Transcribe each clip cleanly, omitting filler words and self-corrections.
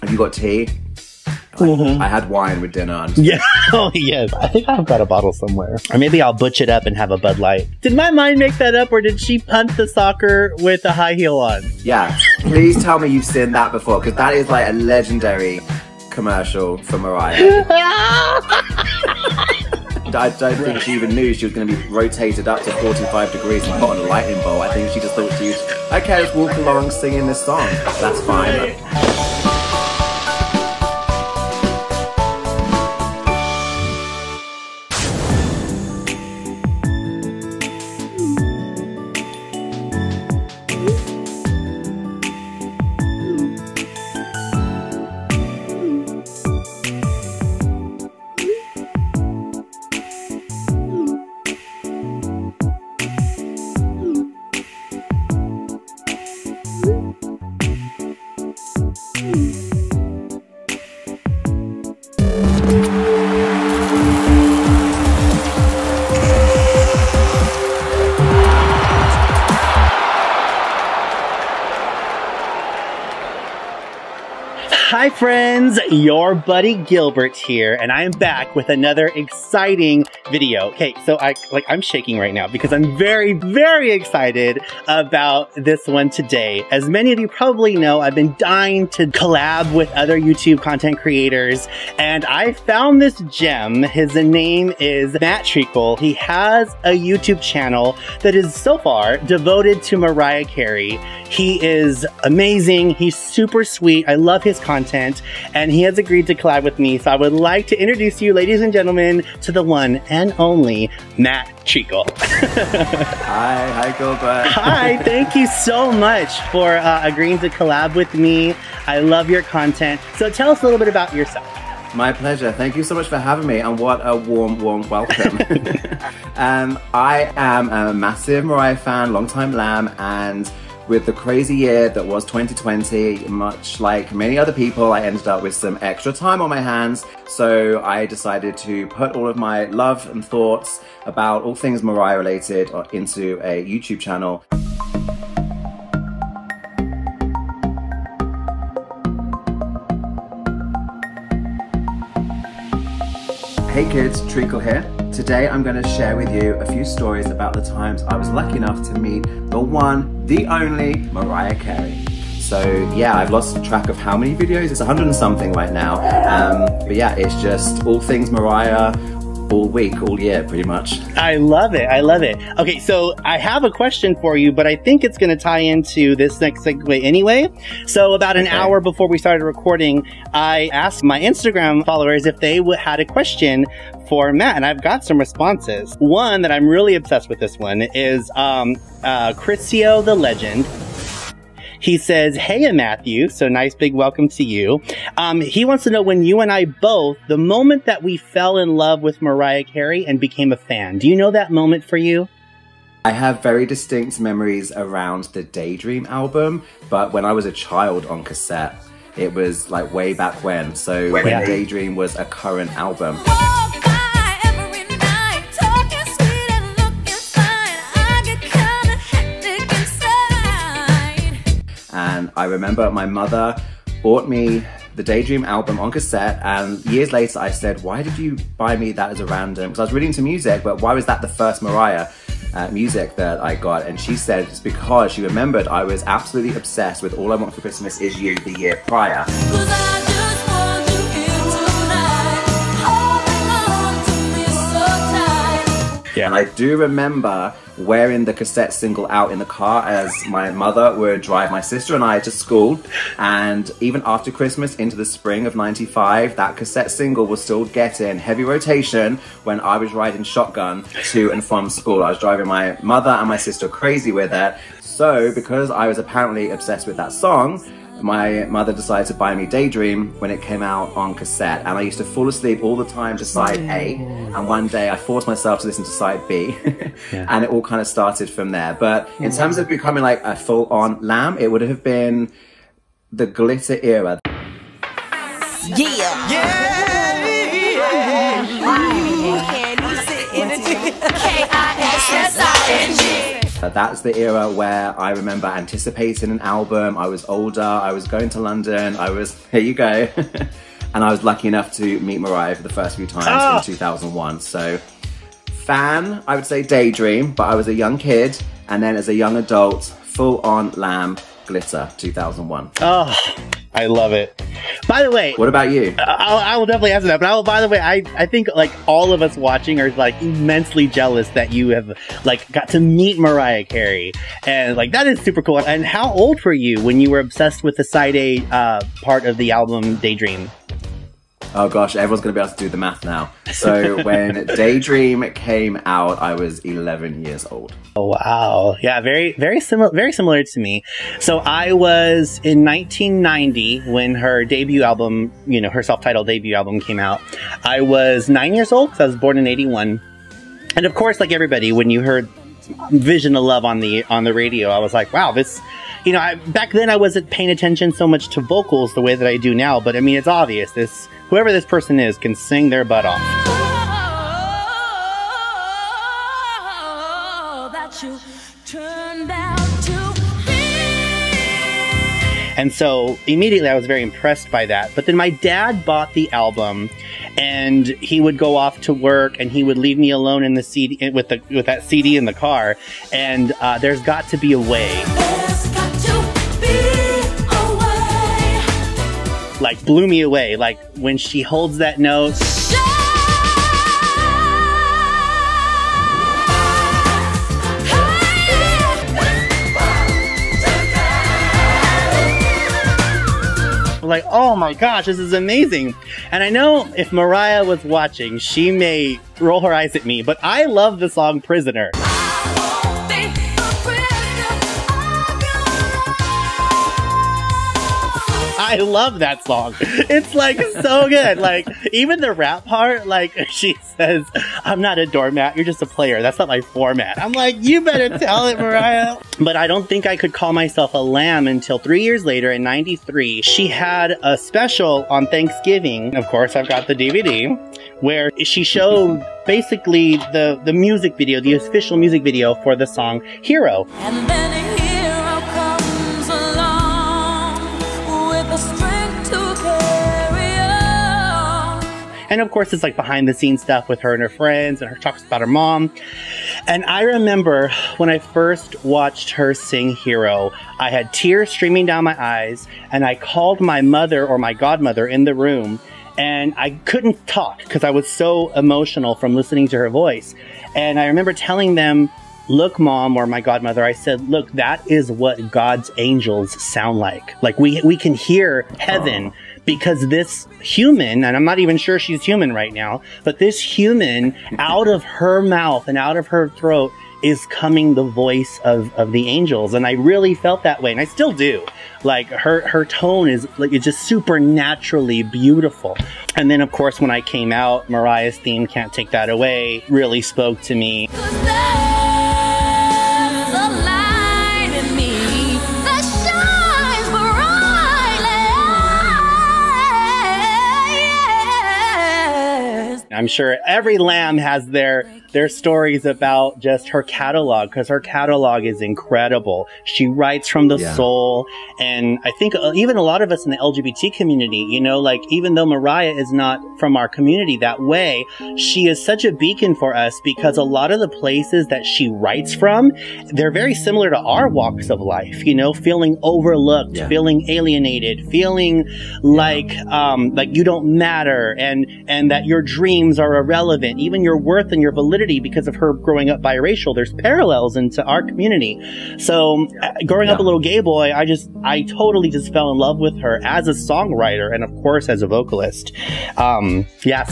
Have you got tea? I had wine with dinner. Yeah. Oh, yes. I think I've got a bottle somewhere. Or maybe I'll butch it up and have a Bud Light. Did my mind make that up, or did she punt the soccer with a high heel on? Yeah. Please tell me you've seen that before, because that is like a legendary commercial for Mariah. I don't think she even knew she was going to be rotated up to 45 degrees and put on a lightning bolt. I think she just thought she was, okay, let's walk along singing this song. That's fine. Hi friends, your buddy Gilbert here, and I am back with another exciting video. Okay, so I'm shaking right now because I'm very, very excited about this one today. As many of you probably know, I've been dying to collab with other YouTube content creators, and I found this gem. His name is Matt Treacle. He has a YouTube channel that is so far devoted to Mariah Carey. He is amazing. He's super sweet. I love his content, and he has agreed to collab with me. So I would like to introduce you, ladies and gentlemen, to the one and only Matt Treacle. Hi Gilbert. Hi, thank you so much for agreeing to collab with me. I love your content. So tell us a little bit about yourself. My pleasure. Thank you so much for having me, and what a warm welcome. I am a massive Mariah fan, long-time lamb, and with the crazy year that was 2020, much like many other people, I ended up with some extra time on my hands, so I decided to put all of my love and thoughts about all things Mariah related into a YouTube channel. Hey kids, Treacle here. Today I'm going to share with you a few stories about the times I was lucky enough to meet the one, the only Mariah Carey. So yeah, I've lost track of how many videos, it's 100 and something right now. But yeah, it's just all things Mariah, all week, all year, pretty much. I love it. I love it. Okay, so I have a question for you, but I think it's going to tie into this next segue anyway. So about an hour before we started recording, I asked my Instagram followers if they had a question for Matt, and I've got some responses. One that I'm really obsessed with, this one, is Chrisio the Legend. He says, hey, Matthew, so nice big welcome to you. He wants to know when you and I both, the moment that we fell in love with Mariah Carey and became a fan. Do you know that moment for you? I have very distinct memories around the Daydream album, but when I was a child on cassette, it was like way back when. So when Daydream was a current album. And I remember my mother bought me the Daydream album on cassette, and years later I said, why did you buy me that as a random? Because I was really into music, but why was that the first Mariah music that I got? And she said it's because she remembered I was absolutely obsessed with All I Want for Christmas Is You the year prior. Yeah. And I do remember wearing the cassette single out in the car as my mother would drive my sister and I to school. And even after Christmas into the spring of '95, that cassette single was still getting heavy rotation when I was riding shotgun to and from school. I was driving my mother and my sister crazy with it. So because I was apparently obsessed with that song, my mother decided to buy me Daydream when it came out on cassette, and I used to fall asleep all the time to side A, and one day I forced myself to listen to side B, and it all kind of started from there. But in terms of becoming like a full-on lamb, it would have been the glitter era. K-I-S-S-I-N-G. That's the era where I remember anticipating an album. I was older, I was going to London, here you go. And I was lucky enough to meet Mariah for the first few times in 2001. So fan, I would say Daydream, but I was a young kid. And then as a young adult, full on Lamb, Glitter, 2001. Oh, I love it. By the way, what about you? I will definitely answer that. But by the way, I think like all of us watching are like immensely jealous that you have like got to meet Mariah Carey, and like that is super cool. And how old were you when you were obsessed with the side A part of the album Daydream? Oh gosh, everyone's gonna be able to do the math now. So when Daydream came out, I was 11 years old. Oh wow, yeah, very similar to me. So I was in 1990 when her debut album, you know, her self-titled debut album came out. I was 9 years old because I was born in '81, and of course, like everybody, when you heard "Vision of Love" on the radio, I was like, wow, this. You know, back then I wasn't paying attention so much to vocals the way that I do now, but I mean, it's obvious. Whoever this person is can sing their butt off. And so immediately I was very impressed by that. But then my dad bought the album, and he would go off to work, and he would leave me alone in the CD with that CD in the car. And There's Got to Be a Way. Like blew me away. Like when she holds that note. Like, oh my gosh, this is amazing. And I know if Mariah was watching, she may roll her eyes at me, but I love the song Prisoner. I love that song. It's like so good. Like even the rap part, like she says, "I'm not a doormat, you're just a player. That's not my format." I'm like, you better tell it, Mariah. But I don't think I could call myself a lamb until 3 years later in '93. She had a special on Thanksgiving. Of course, I've got the DVD where she showed basically the music video, the official music video for the song Hero. And then a hero comes along with the strength to carry on. And of course, it's like behind the scenes stuff with her and her friends, and her talks about her mom. And I remember when I first watched her sing Hero, I had tears streaming down my eyes, and I called my mother or my godmother in the room, and I couldn't talk because I was so emotional from listening to her voice. And I remember telling them, "Look, Mom," or my godmother, I said, "Look, that is what God's angels sound like. Like we can hear heaven because this human," and I'm not even sure she's human right now, but this human out of her mouth and out of her throat is coming the voice of the angels. And I really felt that way, and I still do. Like her tone is like, it's just supernaturally beautiful. And then of course when I came out, Mariah's theme, Can't Take That Away, really spoke to me. I'm sure every lamb has their stories about just her catalog, because her catalog is incredible. She writes from the soul, and I think even a lot of us in the LGBT community, you know, like even though Mariah is not from our community that way, she is such a beacon for us because a lot of the places that she writes from, they're very similar to our walks of life, you know, feeling overlooked, feeling alienated, feeling like you don't matter, and that your dreams are irrelevant, even your worth and your validity, because of her growing up biracial. There's parallels into our community. So growing up a little gay boy, I totally just fell in love with her as a songwriter and of course as a vocalist. So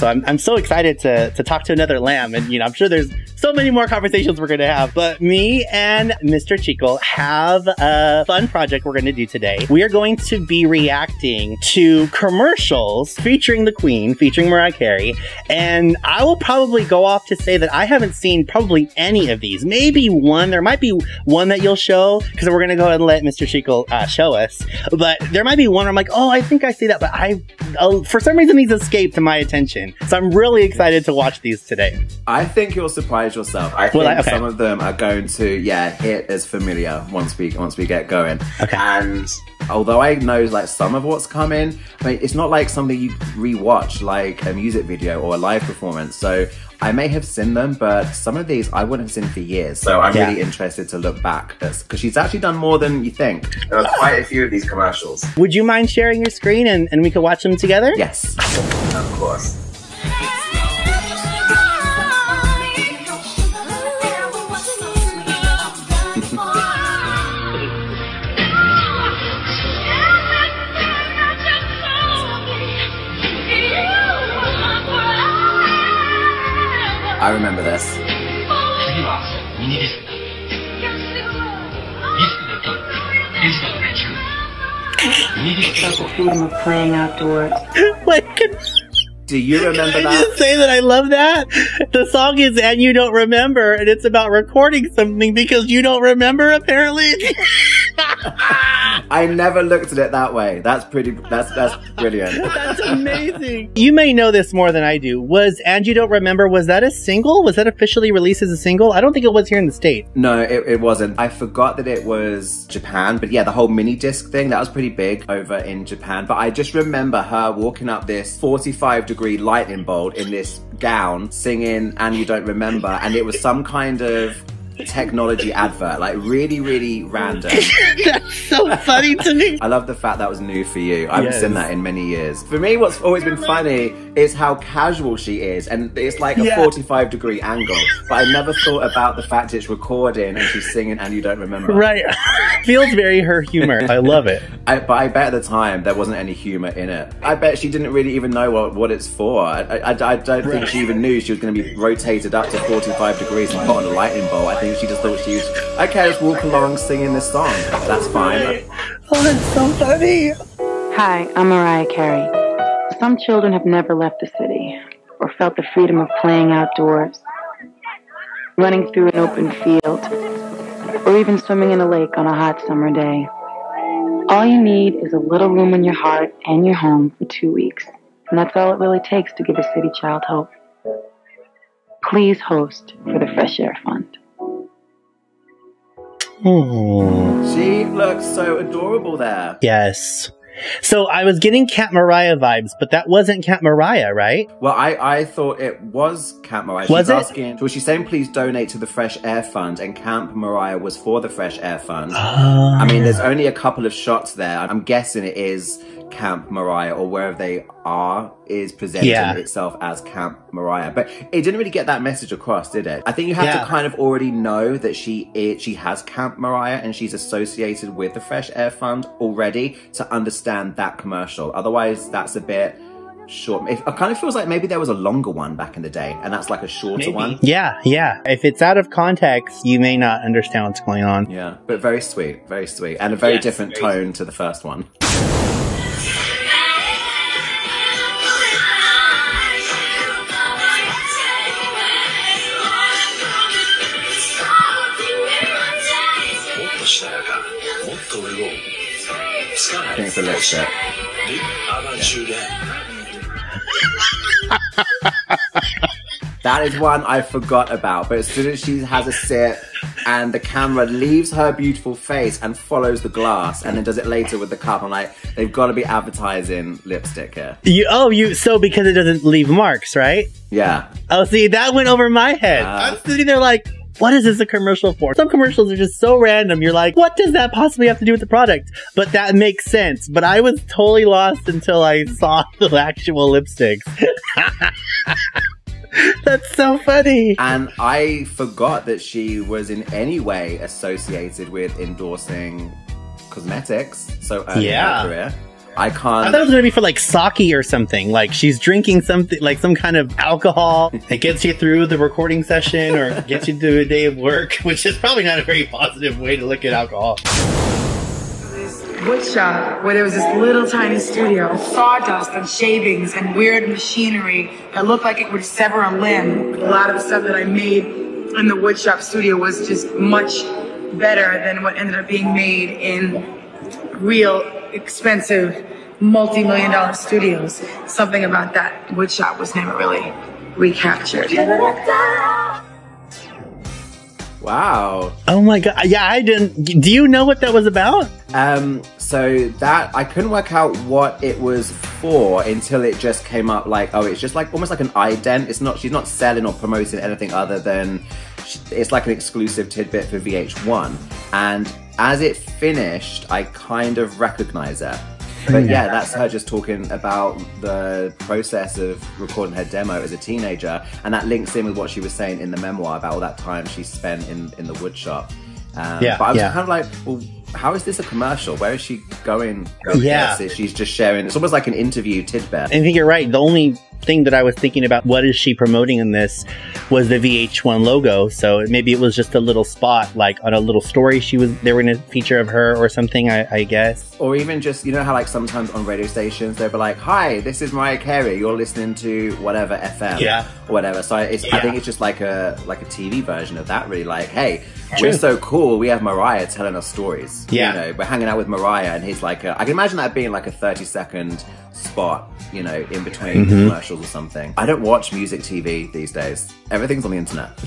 I'm so excited to talk to another lamb, and you know, I'm sure there's so many more conversations we're going to have, but me and Mr. Treacle have a fun project we're going to do today. We are going to be reacting to commercials featuring the Queen, featuring Mariah Carey, and I will probably go off to say that I haven't seen probably any of these. Maybe one. There might be one that you'll show, because we're going to go ahead and let Mr. Treacle show us, but there might be one where I'm like, oh, I think I see that, but I for some reason these escaped to my attention. So I'm really excited to watch these today. I think you'll surprise yourself. I think some of them are going to, hit as familiar once we get going. Okay. And although I know like some of what's coming, I mean, it's not like something you rewatch, like a music video or a live performance. So I may have seen them, but some of these I wouldn't have seen for years. So I'm really interested to look back, because she's actually done more than you think. There are quite a few of these commercials. Would you mind sharing your screen and we could watch them together? Yes, of course. I remember this. The freedom of playing outdoors. Do you remember that? I just say that I love that. The song is "And You Don't Remember," and it's about recording something because you don't remember, apparently. I never looked at it that way. That's brilliant. That's amazing. You may know this more than I do. Was "And You Don't Remember," was that a single? Was that officially released as a single? I don't think it was here in the States. No, it wasn't. I forgot that it was Japan, but yeah, the whole mini disc thing, that was pretty big over in Japan. But I just remember her walking up this 45-degree lightning bolt in this gown, singing "And You Don't Remember," and it was some kind of technology advert, like really random. That's so funny to me. I love the fact that was new for you. I haven't seen that in many years. For me, what's always been funny is how casual she is, and it's like a 45-degree angle, but I never thought about the fact it's recording and she's singing "And You Don't Remember." Right. Feels very her humor. I love it. But I bet at the time there wasn't any humor in it. I bet she didn't really even know what it's for. I don't think she even knew she was going to be rotated up to 45 degrees and put on a lightning bolt. I think she just thought she was, okay, let's walk along singing this song. That's fine. Oh, that's so funny. Hi, I'm Mariah Carey. Some children have never left the city or felt the freedom of playing outdoors, running through an open field, or even swimming in a lake on a hot summer day. All you need is a little room in your heart and your home for 2 weeks, and that's all it really takes to give a city child hope. Please host for the Fresh Air Fund. Oh. She looks so adorable there. Yes. So I was getting Cat Mariah vibes, but that wasn't Cat Mariah, right? Well, I thought it was Camp Mariah. She's saying please donate to the Fresh Air Fund, and Camp Mariah was for the Fresh Air Fund. I mean, there's only a couple of shots there. I'm guessing it is Camp Mariah, or wherever they are is presenting itself as Camp Mariah. But it didn't really get that message across, did it? I think you have to kind of already know that she has Camp Mariah and she's associated with the Fresh Air Fund already to understand that commercial. Otherwise, that's a bit short. It kind of feels like maybe there was a longer one back in the day, and that's like a shorter one. Yeah. If it's out of context, you may not understand what's going on. Yeah, but very sweet, and a very different tone to the first one. I think it's a lip set. That is one I forgot about, but as soon as she has a sip and the camera leaves her beautiful face and follows the glass and then does it later with the cup, I'm like, they've got to be advertising lipstick here. So because it doesn't leave marks, right? Yeah. Oh, see, that went over my head. I'm sitting there like, what is this a commercial for? Some commercials are just so random. You're like, what does that possibly have to do with the product? But that makes sense. But I was totally lost until I saw the actual lipsticks. That's so funny. And I forgot that she was in any way associated with endorsing cosmetics so early in her career. I thought it was going to be for like sake or something. Like she's drinking something, like some kind of alcohol that gets you through the recording session or gets you through a day of work, which is probably not a very positive way to look at alcohol. Woodshop, where there was this little tiny studio, sawdust and shavings and weird machinery that looked like it would sever a limb. A lot of the stuff that I made in the Woodshop studio was just much better than what ended up being made in real expensive multi-million-dollar studios. Something about that woodshop was never really recaptured. Wow. Oh my god. Yeah, I didn't. Do you know what that was about? So that I couldn't work out what it was for until it just came up like, oh, it's just like almost like an ident. It's not, she's not selling or promoting anything other than it's like an exclusive tidbit for VH1. And as it finished, I kind of recognize it. But yeah, that's her just talking about the process of recording her demo as a teenager, and that links in with what she was saying in the memoir about all that time she spent in the woodshop. But I was kind of like, well, how is this a commercial? Where is she going with this? She's just sharing, it's almost like an interview tidbit. I think you're right. The only thing that I was thinking about, what is she promoting in this, was the VH1 logo. So maybe it was just a little spot, like on a little story they were in a feature of her or something, I guess. Or even just, you know how like sometimes on radio stations they'll be like, hi, this is Mariah Carey, you're listening to whatever FM or whatever. So I think it's just like a TV version of that, really. Like, hey, we're so cool, we have Mariah telling us stories. You know, we're hanging out with Mariah, and he's like, I can imagine that being like a 30-second spot, you know, in between commercials or something. I don't watch music TV these days. Everything's on the internet.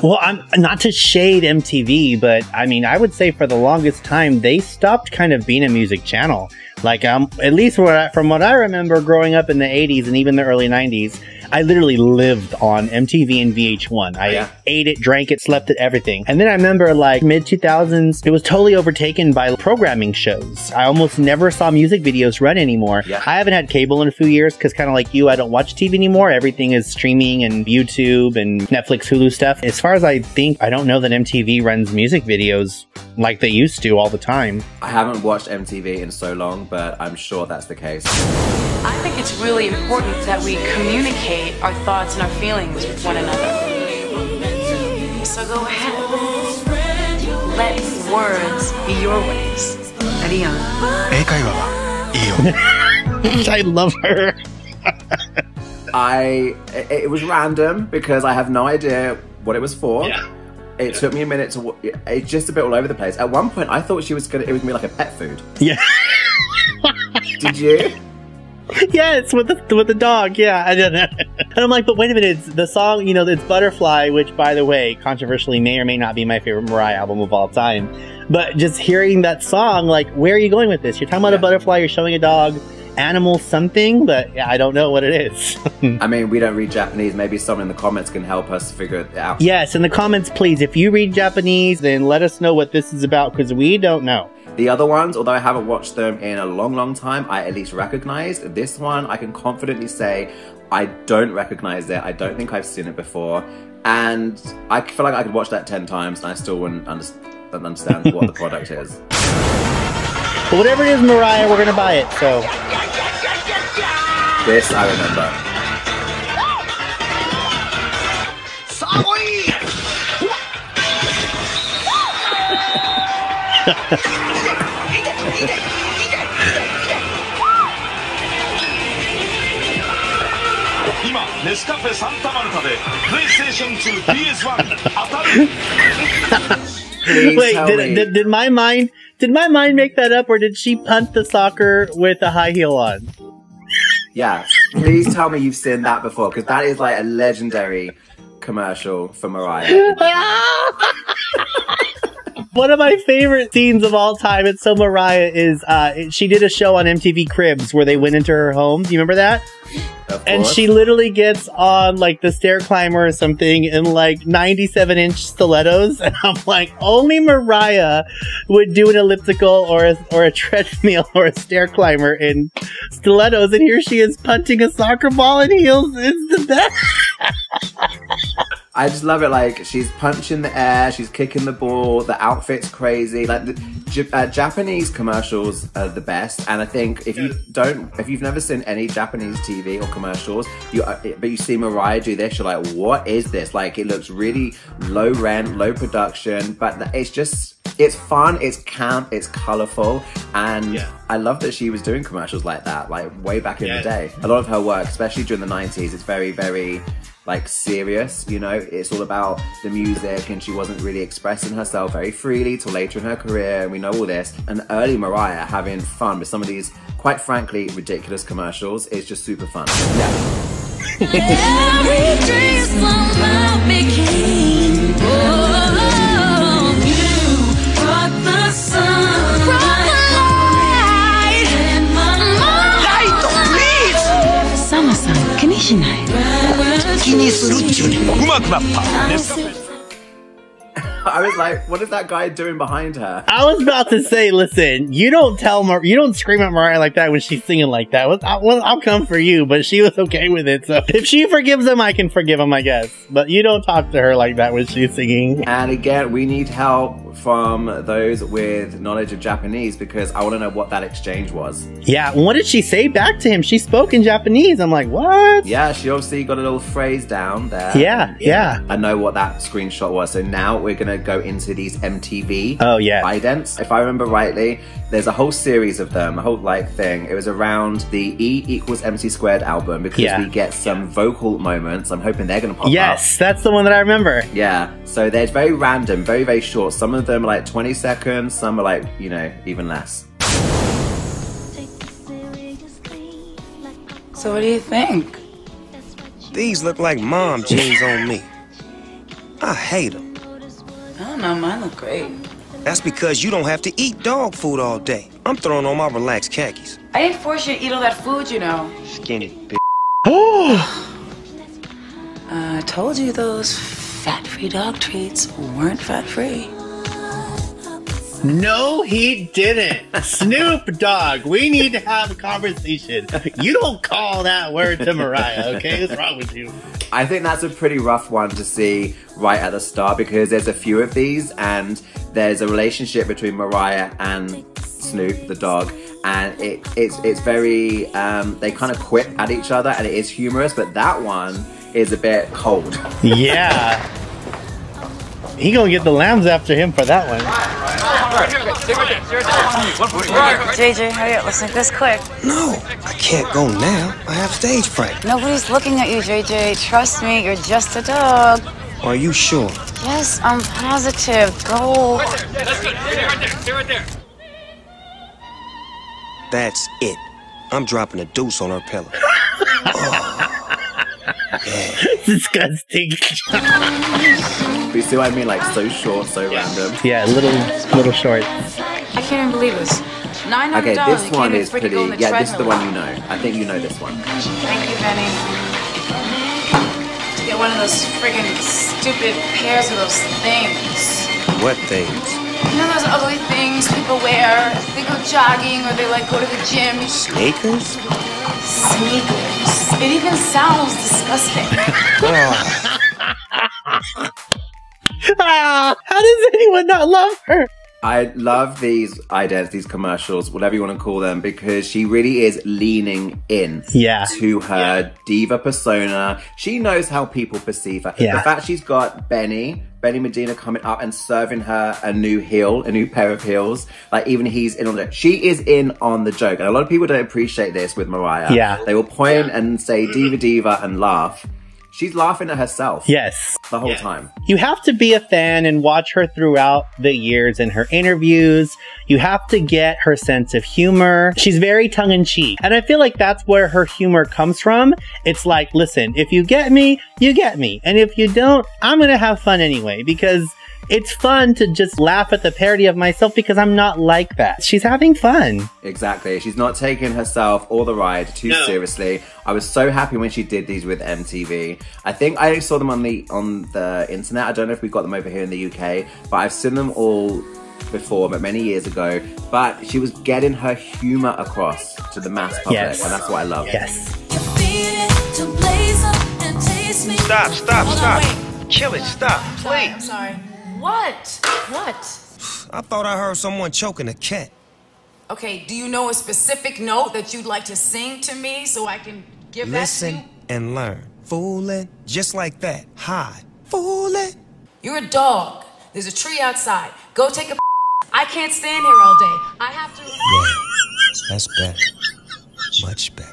Well, I'm not to shade MTV, but I mean, I would say for the longest time, they stopped kind of being a music channel. Like, at least from what I remember growing up in the 80s and even the early 90s, I literally lived on MTV and VH1. I ate it, drank it, slept it, everything. And then I remember like mid-2000s, it was totally overtaken by programming shows. I almost never saw music videos run anymore. I haven't had cable in a few years because kind of like you, I don't watch TV anymore. Everything is streaming and YouTube and Netflix, Hulu stuff. As far as I think, I don't know that MTV runs music videos like they used to all the time. I haven't watched MTV in so long, but I'm sure that's the case. I think it's really important that we communicate our thoughts and our feelings with one another. So go ahead. Let words be your ways. Aeon. I love her. It was random because I have no idea what it was for. It took me a minute to. It's just a bit all over the place. At one point, I thought it was gonna be like a pet food. Yeah. Did you? Yes, with the dog. Yeah, I don't know. And I'm like, but wait a minute. It's the song, you know, it's Butterfly, which, by the way, controversially may or may not be my favorite Mariah album of all time. But just hearing that song, like, where are you going with this? You're talking about a butterfly. You're showing a dog. Animal something, but I don't know what it is. I mean, we don't read Japanese. Maybe someone in the comments can help us figure it out. Yes, in the comments, please. If you read Japanese, then let us know what this is about, because we don't know. The other ones, although I haven't watched them in a long time, I at least recognize. This one, I can confidently say I don't recognize it. I don't think I've seen it before. And I feel like I could watch that 10 times and I still wouldn't understand what the product is. But whatever it is, Mariah, we're gonna buy it, so. This I remember. Nescafe Santa Marta de PlayStation 2 PS1 Ataru. Wait, did my mind make that up, or did she punt the soccer with a high heel on? Yeah, please tell me you've seen that before, because that is like a legendary commercial for Mariah. One of my favorite scenes of all time, it's so Mariah, is she did a show on MTV Cribs where they went into her home. Do you remember that? And she literally gets on like the stair climber or something in like 97-inch stilettos, and I'm like, only Mariah would do an elliptical or a treadmill or a stair climber in stilettos, and here she is punting a soccer ball in heels. It's the best. I just love it. Like, she's punching the air, she's kicking the ball, the outfit's crazy. Like, the Japanese commercials are the best. And I think if you've never seen any Japanese TV or commercials, but you see Mariah do this, you're like, what is this? Like, it looks really low rent, low production, but it's fun, it's camp, it's colorful, and I love that she was doing commercials like that, like way back in the day. A lot of her work, especially during the 90s, it's very, very like serious, you know, it's all about the music, and she wasn't really expressing herself very freely till later in her career, and we know all this. And early Mariah having fun with some of these quite frankly, ridiculous commercials. It's just super fun. Every dream somehow became. Oh, you brought the sun, brought the light, and my light, please. Sama-san, kinishinai. I was like, what is that guy doing behind her? I was about to say, listen, you don't scream at Mariah like that when she's singing like that. I'll come for you, but she was okay with it. So if she forgives him, I can forgive him, I guess. But you don't talk to her like that when she's singing. And again, we need help from those with knowledge of Japanese because I want to know what that exchange was. Yeah, what did she say back to him? She spoke in Japanese. I'm like, what? Yeah, she obviously got a little phrase down there. Yeah. I know what that screenshot was. So now we're going to go into these MTV idents. If I remember rightly, there's a whole series of them, a whole thing. It was around the E=MC² album because we get some vocal moments. I'm hoping they're going to pop up. Yes, that's the one that I remember. Yeah, so they're very random, very, very short. Some of them are like 20 seconds, some are like, you know, even less. So what do you think? These look like mom jeans on me. I hate them. I don't know, mine look great. That's because you don't have to eat dog food all day. I'm throwing on my relaxed khakis. I didn't force you to eat all that food, you know. Skinny bitch. I told you those fat-free dog treats weren't fat-free. No, he didn't. Snoop Dogg, we need to have a conversation. You don't call that word to Mariah, okay? What's wrong with you? I think that's a pretty rough one to see right at the start because there's a few of these and there's a relationship between Mariah and Snoop, the dog, and it's very, they kind of quip at each other and it is humorous, but that one is a bit cold. Yeah. He gonna get the lambs after him for that one. JJ, hurry up, let's make this quick. No, I can't go now. I have stage fright. Nobody's looking at you, JJ. Trust me, you're just a dog. Are you sure? Yes, I'm positive. Go. Right there. That's it. I'm dropping a deuce on her pillow. Disgusting. You see what I mean? Like so short, so random. Yeah, little short. I can't even believe this. $900. Okay, this you one can't is even freaking pretty. go on the Yeah, this is the treadmill. one you know. I think you know this one. Thank you, Benny. To get one of those friggin' stupid pairs of those things. What things? You know those ugly things people wear? They go jogging or they like go to the gym. Sneakers? Sneakers. It even sounds disgusting. How does anyone not love her? I love these idents, these commercials, whatever you want to call them, because she really is leaning in to her diva persona. She knows how people perceive her. The fact she's got Benny Medina coming up and serving her a new pair of heels. Like even he's in on it. She is in on the joke. And a lot of people don't appreciate this with Mariah. Yeah. They will point and say diva diva and laugh. She's laughing at herself. Yes. The whole time. You have to be a fan and watch her throughout the years in her interviews. You have to get her sense of humor. She's very tongue-in-cheek. And I feel like that's where her humor comes from. It's like, listen, if you get me, you get me. And if you don't, I'm gonna have fun anyway. Because it's fun to just laugh at the parody of myself because I'm not like that. She's having fun. Exactly. She's not taking herself or the ride too seriously. I was so happy when she did these with MTV. I think I saw them on the internet. I don't know if we've got them over here in the UK, but I've seen them all before, but many years ago. But she was getting her humor across to the mass public, and that's what I love. Yes. Stop. Kill it, stop, please. I'm sorry. What? I thought I heard someone choking a cat. Okay, do you know a specific note that you'd like to sing to me so I can give that to you? Listen and learn. Fooling, just like that. Hide. Fooling. You're a dog. There's a tree outside. Go take a I can't stand here all day. I have to... Yeah, that's better. Much better.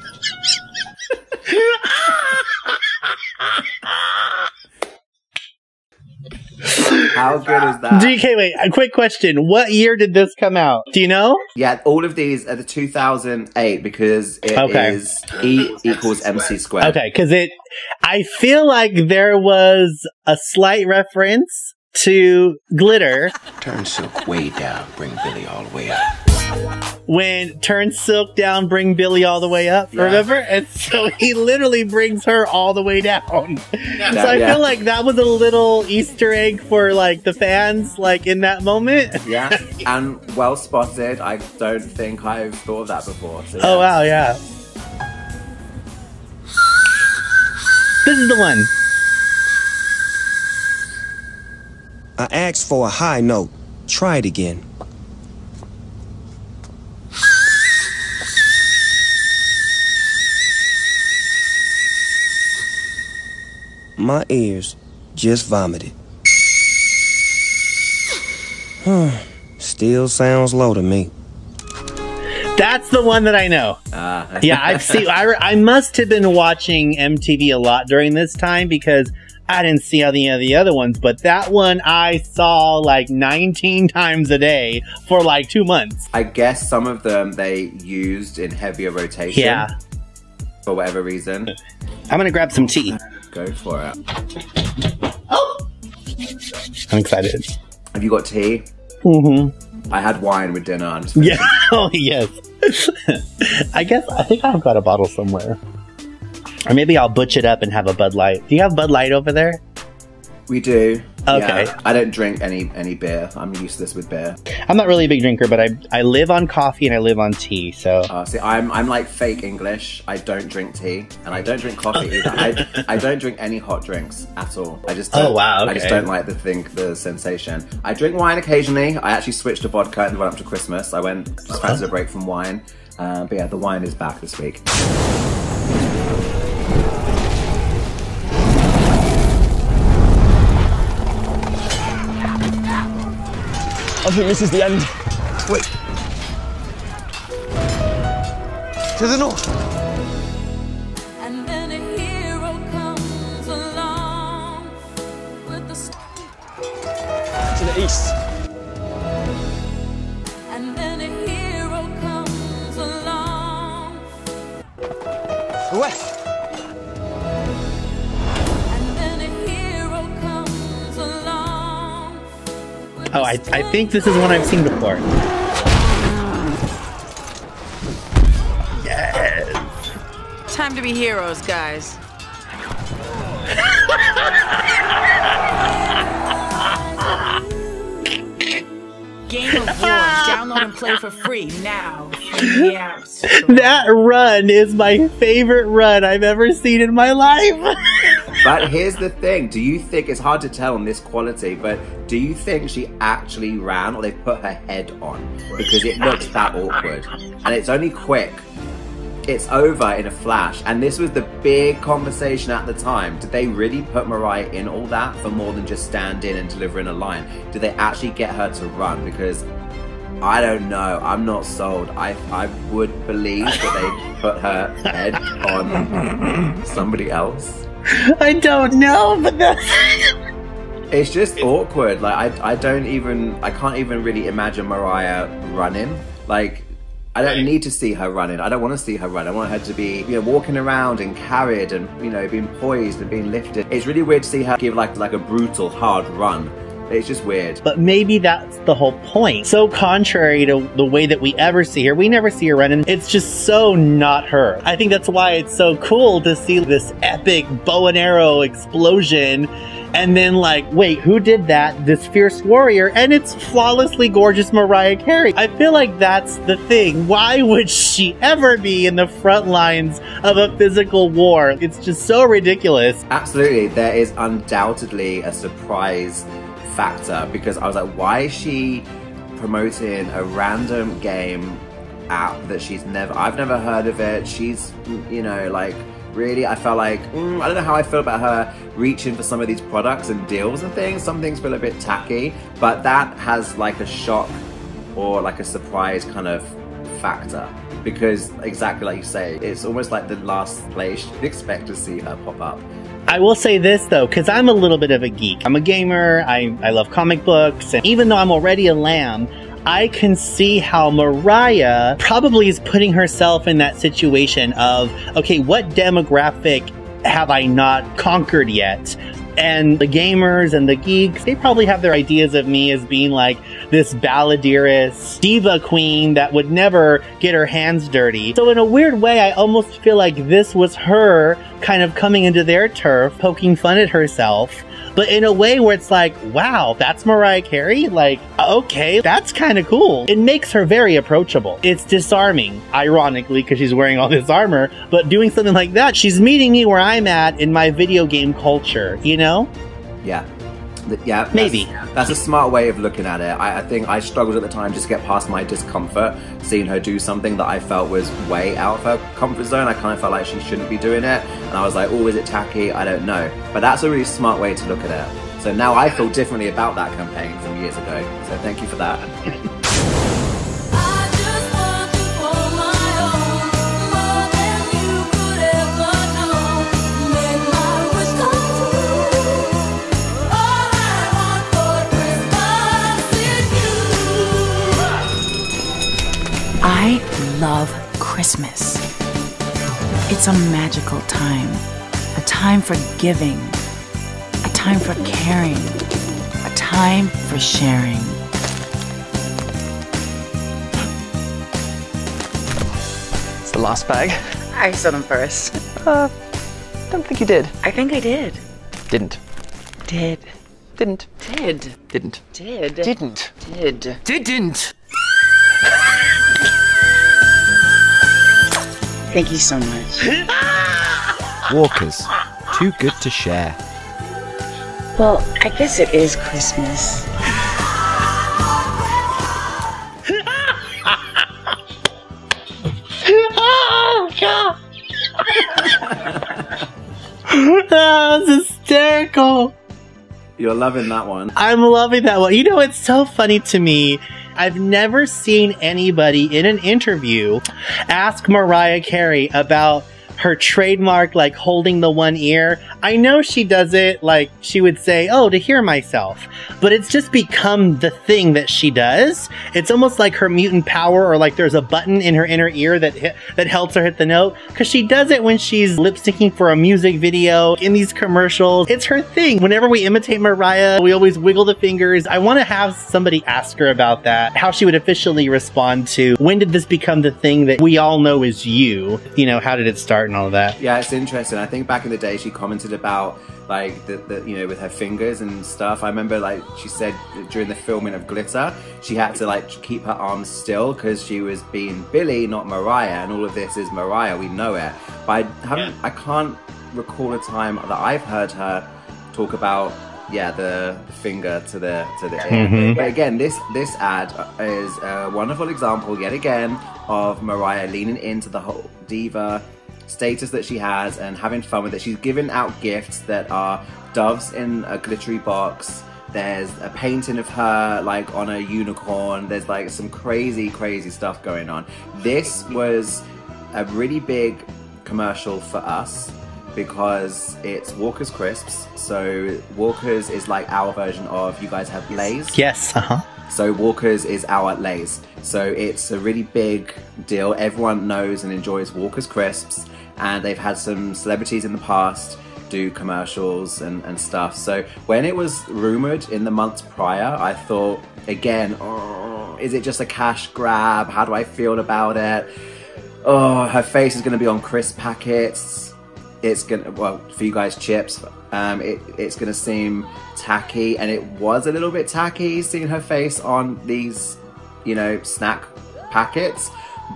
How good is that? DK, wait, a quick question. What year did this come out? Do you know? Yeah, all of these are the 2008 because it is E equals MC squared. Okay, because I feel like there was a slight reference to Glitter. Turn silk way down, bring Billy all the way up. When Turn Silk Down, Bring Billy All the Way Up, remember? And so he literally brings her all the way down. Yeah, so I feel like that was a little Easter egg for like the fans, like in that moment. Yeah, and well spotted. I don't think I've thought of that before. So Oh wow, yeah. This is the one. I asked for a high note. Try it again. My ears just vomited. Still sounds low to me. That's the one that I know. Yeah, I've seen. I must have been watching MTV a lot during this time because I didn't see any of the other ones. But that one I saw like 19 times a day for like 2 months. I guess some of them they used in heavier rotation. Yeah. For whatever reason. I'm gonna grab some tea. Go for it. Oh! I'm excited. Have you got tea? Mm-hmm. I had wine with dinner. I'm just yeah. Oh, yes. I think I've got a bottle somewhere. Or maybe I'll butch it up and have a Bud Light. Do you have Bud Light over there? We do. Okay. Yeah, I don't drink any beer. I'm useless with beer. I'm not really a big drinker, but I live on coffee and I live on tea. So see, I'm like fake English. I don't drink tea and I don't drink coffee either. I don't drink any hot drinks at all. I just don't, oh wow. Okay. I just don't like the sensation. I drink wine occasionally. I actually switched to vodka in the run up to Christmas. I went just fancied a break from wine. But yeah, the wine is back this week. I think this is the end. Wait. To the north. And then a hero comes along with the to the east. And then a hero comes along. The west. Oh, I think this is one I've seen before. Yes. Time to be heroes, guys. Game of War. Download and play for free now. Yes. That run is my favorite run I've ever seen in my life. But here's the thing, do you think, it's hard to tell on this quality, but do you think she actually ran or they put her head on? Because it looks that awkward. And it's only quick. It's over in a flash. And this was the big conversation at the time. Did they really put Mariah in all that for more than just stand in and deliver in a line? Did they actually get her to run? Because I don't know. I'm not sold. I would believe that they put her head on somebody else. I don't know, but that's... It's just awkward. Like I can't even really imagine Mariah running. Like I don't need to see her running. I don't want to see her run. I want her to be, you know, walking around and carried and, you know, being poised and being lifted. It's really weird to see her give like a brutal hard run. It's just weird. But maybe that's the whole point. So contrary to the way that we ever see her, we never see her running. It's just so not her. I think that's why it's so cool to see this epic bow and arrow explosion. And then like, wait, who did that? This fierce warrior. And it's flawlessly gorgeous Mariah Carey. I feel like that's the thing. Why would she ever be in the front lines of a physical war? It's just so ridiculous. Absolutely. There is undoubtedly a surprise factor because I was like, why is she promoting a random game app that I've never heard of it? She's, you know, like, really, I felt like, I don't know how I feel about her reaching for some of these products and deals and things. Some things feel a bit tacky, but that has like a shock or like a surprise kind of factor because exactly like you say, it's almost like the last place you'd expect to see her pop up. I will say this though, because I'm a little bit of a geek. I'm a gamer, I love comic books, and even though I'm already a lamb, I can see how Mariah probably is putting herself in that situation of, okay, what demographic have I not conquered yet? And the gamers and the geeks, they probably have their ideas of me as being like this balladeerist diva queen that would never get her hands dirty. So in a weird way, I almost feel like this was her kind of coming into their turf, poking fun at herself. But in a way where it's like, wow, that's Mariah Carey? Like, okay, that's kind of cool. It makes her very approachable. It's disarming, ironically, because she's wearing all this armor, but doing something like that, she's meeting me where I'm at in my video game culture, you know? Yeah. Yeah, maybe. That's a smart way of looking at it. I think I struggled at the time just to get past my discomfort, seeing her do something that I felt was way out of her comfort zone. I kind of felt like she shouldn't be doing it. And I was like, oh, is it tacky? I don't know. But that's a really smart way to look at it. So now I feel differently about that campaign from years ago. So thank you for that. I love Christmas. It's a magical time. A time for giving. A time for caring. A time for sharing. It's the last bag. I saw them first. Don't think you did. I think I did. Didn't. Did. Didn't. Did. Didn't. Did. Didn't. Did. Didn't. Thank you so much. Walkers, too good to share. Well, I guess it is Christmas. Oh, God! That was hysterical. You're loving that one. I'm loving that one. You know, it's so funny to me. I've never seen anybody in an interview ask Mariah Carey about her trademark, like holding the one ear. I know she does it, like she would say, oh, to hear myself. But it's just become the thing that she does. It's almost like her mutant power, or like there's a button in her inner ear that helps her hit the note. Because she does it when she's lip syncing for a music video, in these commercials. It's her thing. Whenever we imitate Mariah, we always wiggle the fingers. I want to have somebody ask her about that, how she would officially respond to, when did this become the thing that we all know is you? You know, how did it start and all of that? Yeah, it's interesting. I think back in the day she commented about like the you know, with her fingers and stuff. I remember like she said during the filming of Glitter, she had to like keep her arms still because she was being Billie, not Mariah, and all of this is Mariah, we know it. But I can't recall a time that I've heard her talk about the finger to the ear. But again, this ad is a wonderful example yet again of Mariah leaning into the whole diva status that she has and having fun with it. She's giving out gifts that are doves in a glittery box. There's a painting of her like on a unicorn. There's like some crazy stuff going on. This was a really big commercial for us because it's Walker's Crisps. So Walker's is like our version of, you guys have Lay's? Yes, So Walker's is our Lay's. So it's a really big deal. Everyone knows and enjoys Walker's Crisps, and they've had some celebrities in the past do commercials and stuff. So when it was rumored in the months prior, I thought, again, oh, is it just a cash grab? How do I feel about it? Oh, her face is going to be on crisp packets. It's going to, well, for you guys, chips. It's going to seem tacky, and it was a little bit tacky seeing her face on these, you know, snack packets.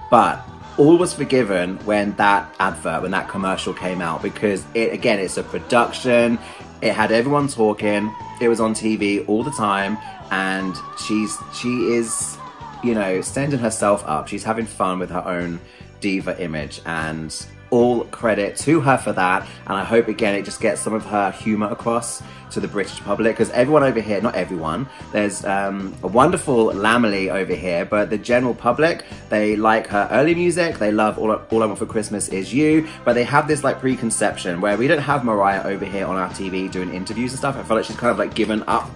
But all was forgiven when that advert, when that commercial came out, because it's a production. It had everyone talking. It was on TV all the time, and she is, you know, standing herself up. She's having fun with her own diva image, and all credit to her for that, and I hope again it just gets some of her humor across to the British public, because everyone over here, not everyone, there's a wonderful Lamely over here, but the general public, they like her early music, they love All I Want for Christmas Is You, but they have this like preconception where we don't have Mariah over here on our TV doing interviews and stuff. I feel like she's kind of like given up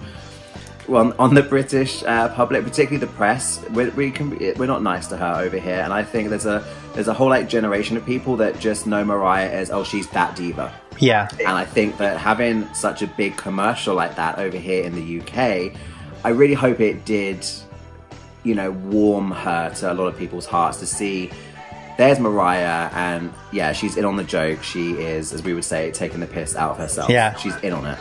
on the British public, particularly the press. We're not nice to her over here, and I think there's a whole like generation of people that just know Mariah as, oh, she's that diva. Yeah. And I think that having such a big commercial like that over here in the UK, I really hope it did, you know, warm her to a lot of people's hearts to see there's Mariah, and yeah, she's in on the joke. She is, as we would say, taking the piss out of herself. Yeah. She's in on it.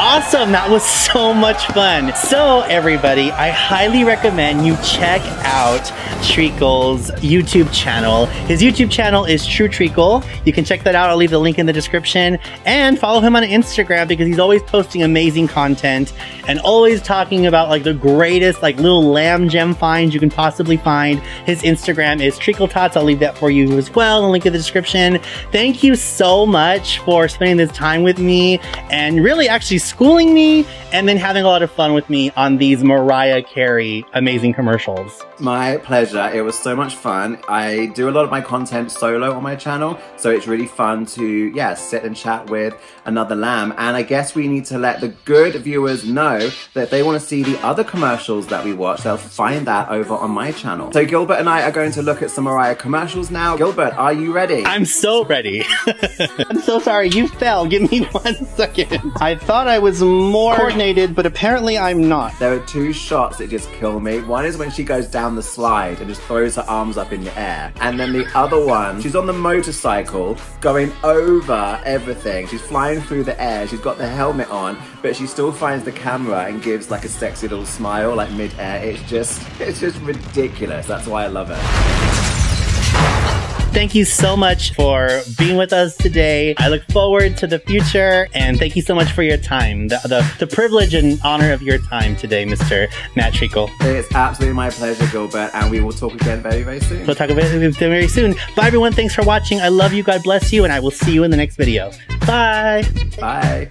Awesome, that was so much fun. So everybody, I highly recommend you check out Treacle's YouTube channel. His YouTube channel is True Treacle. You can check that out. I'll leave the link in the description, and follow him on Instagram because he's always posting amazing content and always talking about like the greatest like little lamb gem finds you can possibly find. His Instagram is Treacle Tots. I'll leave that for you as well. The link in the description. Thank you so much for spending this time with me and really actually schooling me and then having a lot of fun with me on these Mariah Carey amazing commercials. My pleasure. It was so much fun. I do a lot of my content solo on my channel, so it's really fun to, yeah, sit and chat with another lamb. And I guess we need to let the good viewers know that if they want to see the other commercials that we watch, they'll find that over on my channel. So Gilbert and I are going to look at some Mariah commercials now. Gilbert, are you ready? I'm so ready. I'm so sorry, you fell. Give me 1 second. I thought I was more coordinated, but apparently I'm not. There are two shots that just kill me. One is when she goes down the slide and just throws her arms up in the air. And then the other one, she's on the motorcycle going over everything. She's flying through the air. She's got the helmet on, but she still finds the camera and gives like a sexy little smile like mid-air. It's just ridiculous. That's why I love it. Thank you so much for being with us today. I look forward to the future, and thank you so much for your time. The privilege and honor of your time today, Mr. Matt Treacle. It's absolutely my pleasure, Gilbert, and we will talk again very, very soon. We'll talk about it very soon. Bye, everyone. Thanks for watching. I love you. God bless you, and I will see you in the next video. Bye. Bye.